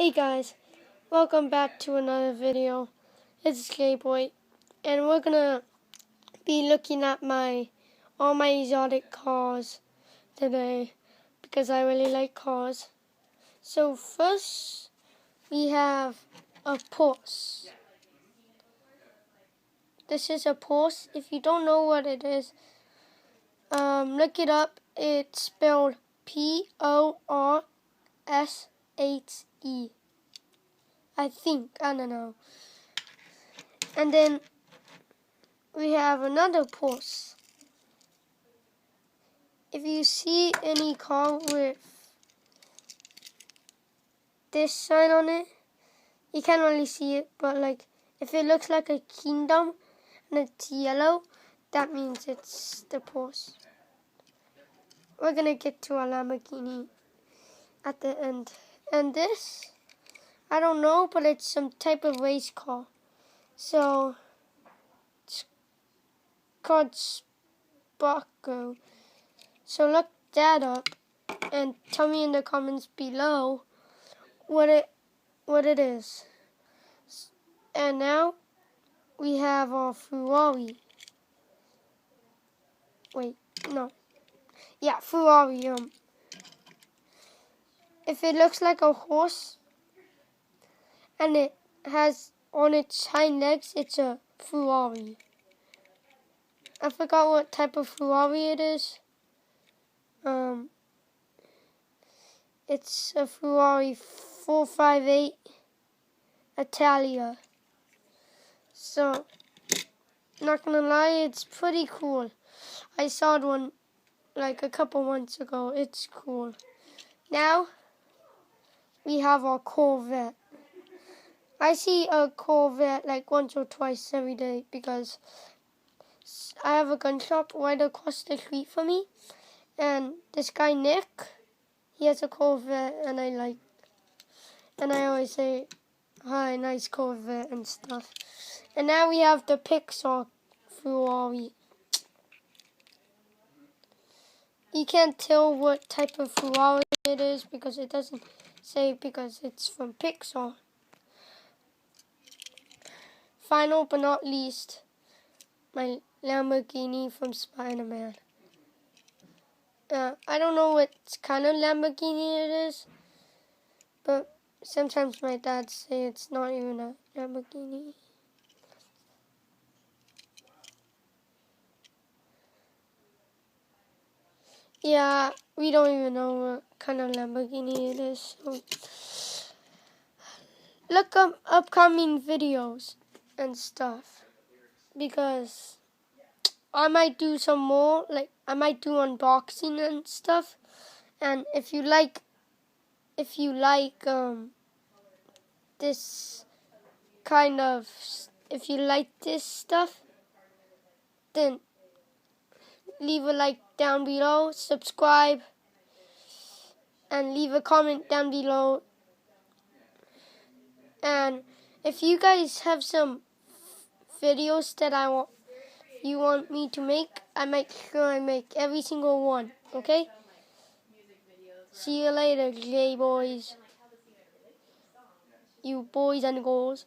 Hey guys, welcome back to another video. It's J-Boy, and we're gonna be looking at all my exotic cars today because I really like cars. So first we have a Porsche. This is a Porsche. If you don't know what it is, look it up. It's spelled P-O-R-S-H-E. I don't know. And then we have another Porsche. If you see any car with this sign on it, you can't really see it, but like if it looks like a kingdom and it's yellow, that means it's the Porsche. We're gonna get to a Lamborghini at the end. And this, I don't know, but it's some type of race car. So it's called Sparko. So look that up and tell me in the comments below what it is. And now we have our Ferrari. Wait, no. Yeah, Ferrari. If it looks like a horse and it has on its hind legs, it's a Ferrari. I forgot what type of Ferrari it is. It's a Ferrari 458 Italia. So, not gonna lie, it's pretty cool. I saw one like a couple months ago. It's cool. Now, we have our Corvette. I see a Corvette like once or twice every day because I have a gun shop right across the street from me. And this guy, Nick, he has a Corvette and I always say, hi, nice Corvette and stuff. And now we have the Pixar Ferrari. You can't tell what type of Ferrari it is because it doesn't say because it's from Pixar. Final but not least, my Lamborghini from Spider-Man. I don't know what kind of Lamborghini it is, but sometimes my dad say it's not even a Lamborghini. Yeah, we don't even know what kind of Lamborghini it is. So look up upcoming videos and stuff because I might do some more. Like I might do unboxing and stuff. And if you like this kind of, if you like this stuff, then leave a like down below, subscribe, and leave a comment down below. And if you guys have some videos that you want me to make, I make sure I make every single one. Okay? See you later, J-Boys. You boys and girls.